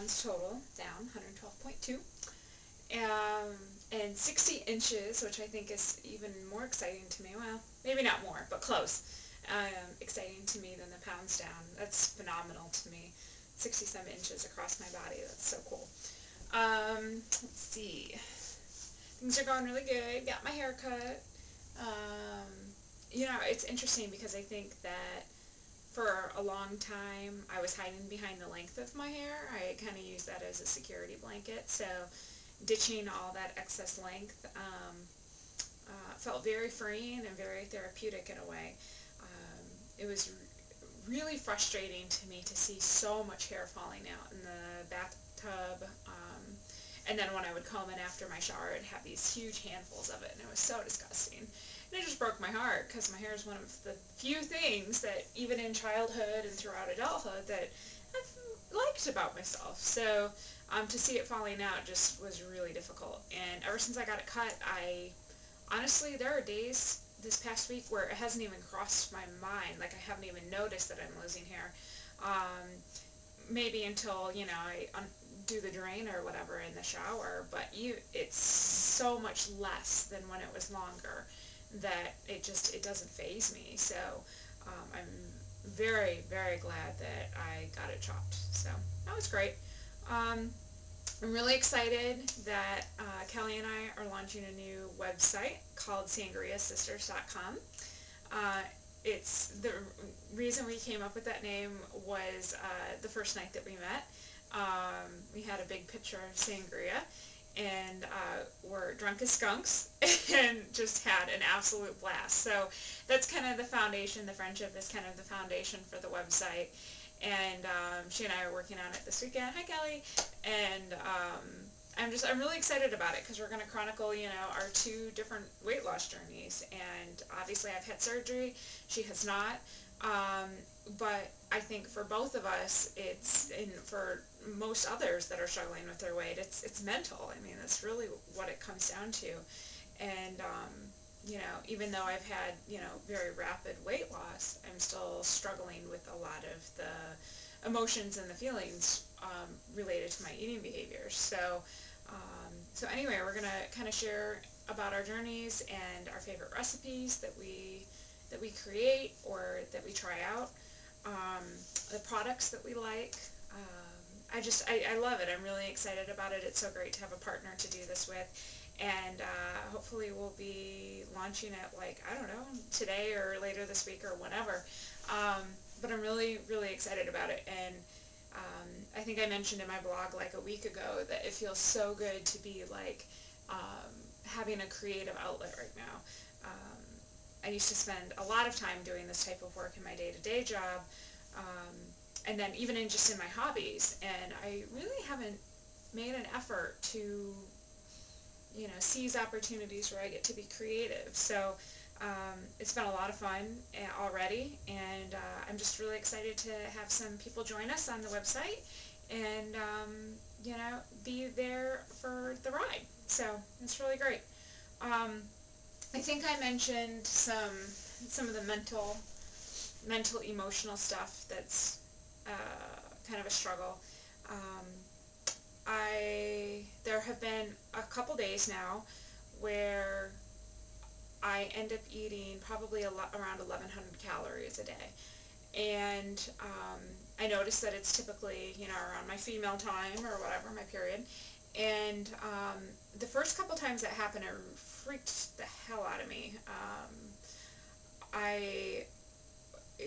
pounds total, down 112.2. And 60 inches, which I think is even more exciting to me. Well, maybe not more, but close. Exciting to me than the pounds down. That's phenomenal to me. 67 inches across my body. That's so cool. Let's see. Things are going really good. Got my hair cut. You know, it's interesting because I think that for a long time I was hiding behind the length of my hair. I kind of use that as a security blanket. So ditching all that excess length felt very freeing and very therapeutic in a way. It was really frustrating to me to see so much hair falling out in the bathtub, and then when I would comb it after my shower, I'd have these huge handfuls of it, and it was so disgusting. And it just broke my heart, because my hair is one of the few things that, even in childhood and throughout adulthood, that I've liked about myself. So to see it falling out just was really difficult. And ever since I got it cut, honestly, there are days this past week where it hasn't even crossed my mind. Like, I haven't even noticed that I'm losing hair. Maybe until, you know, I do the drain or whatever in the shower, but it's so much less than when it was longer that it doesn't faze me. So I'm very, very glad that I got it chopped. So that was great. I'm really excited that Kelly and I are launching a new website called SangriaSisters.com. It's the reason we came up with that name was the first night that we met. We had a big pitcher of sangria, and were drunk as skunks and just had an absolute blast. So that's kind of the foundation. The friendship is kind of the foundation for the website. And she and I are working on it this weekend. Hi, Kelly. And I'm really excited about it because we're going to chronicle, you know, our two different weight loss journeys. And obviously I've had surgery. She has not. But I think for both of us, and for most others that are struggling with their weight, it's mental. I mean, that's really what it comes down to. And you know, even though I've had, you know, very rapid weight loss, I'm still struggling with a lot of the emotions and the feelings related to my eating behaviors. So anyway, we're going to kind of share about our journeys and our favorite recipes that we create or that we try out, the products that we like. I love it. I'm really excited about it. It's so great to have a partner to do this with. And hopefully we'll be launching it, like, I don't know, today or later this week or whenever. But I'm really, really excited about it. And I think I mentioned in my blog like a week ago that it feels so good to be like having a creative outlet right now. I used to spend a lot of time doing this type of work in my day-to-day job, and then even just in my hobbies. And I really haven't made an effort to, you know, seize opportunities where I get to be creative. So it's been a lot of fun already, and I'm just really excited to have some people join us on the website and, you know, be there for the ride. So it's really great. I think I mentioned some of the mental, emotional stuff that's kind of a struggle. There have been a couple days now where I end up eating probably around 1,100 calories a day. And I notice that it's typically, you know, around my female time or whatever, my period. And the first couple times that happened, it freaked the hell out of me. I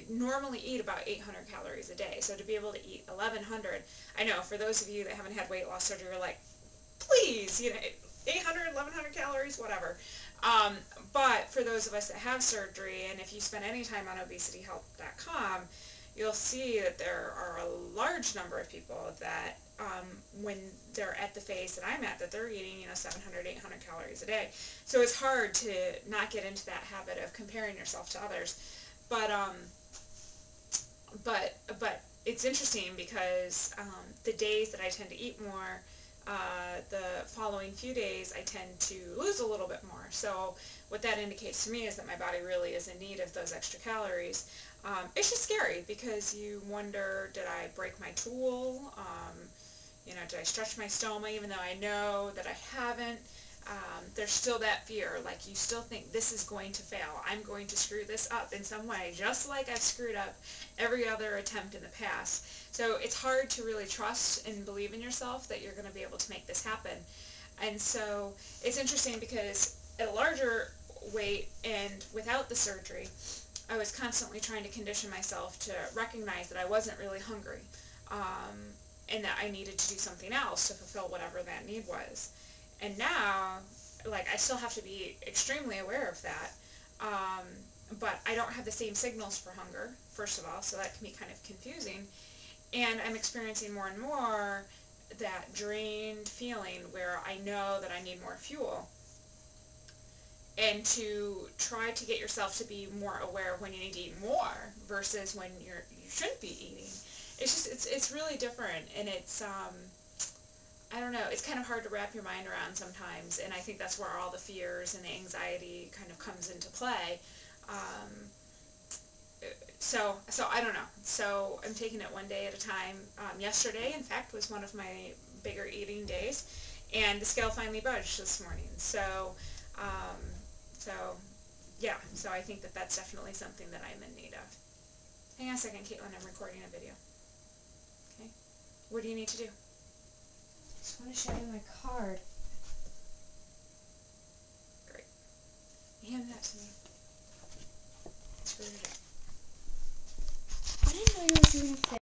normally eat about 800 calories a day, so to be able to eat 1,100, I know for those of you that haven't had weight loss surgery, you're like, please, you know, 800, 1,100 calories, whatever. But for those of us that have surgery, and if you spend any time on obesityhelp.com, you'll see that there are a large number of people that when they're at the phase that I'm at, that they're eating, you know, 700, 800 calories a day. So it's hard to not get into that habit of comparing yourself to others. But it's interesting because the days that I tend to eat more, the following few days I tend to lose a little bit more. So what that indicates to me is that my body really is in need of those extra calories. It's just scary because you wonder, did I break my tool? You know, did I stretch my stoma even though I know that I haven't? There's still that fear, like you still think this is going to fail. I'm going to screw this up in some way, just like I've screwed up every other attempt in the past. So it's hard to really trust and believe in yourself that you're going to be able to make this happen. And so it's interesting because at a larger weight and without the surgery, I was constantly trying to condition myself to recognize that I wasn't really hungry, and that I needed to do something else to fulfill whatever that need was. And now, like, I still have to be extremely aware of that, but I don't have the same signals for hunger, first of all, so that can be kind of confusing. And I'm experiencing more and more that drained feeling where I know that I need more fuel. And to try to get yourself to be more aware when you need to eat more versus when you shouldn't be eating. It's really different, and it's I don't know, it's kind of hard to wrap your mind around sometimes, and I think that's where all the fears and the anxiety kind of comes into play. So I don't know. So I'm taking it one day at a time. Yesterday, in fact, was one of my bigger eating days, and the scale finally budged this morning. Um, so yeah, so I think that that's definitely something that I'm in need of. Hang on a second, Caitlin, I'm recording a video. Okay. What do you need to do? I just want to show you my card. Great. Hand that to me. Screw it up. I didn't know you were doing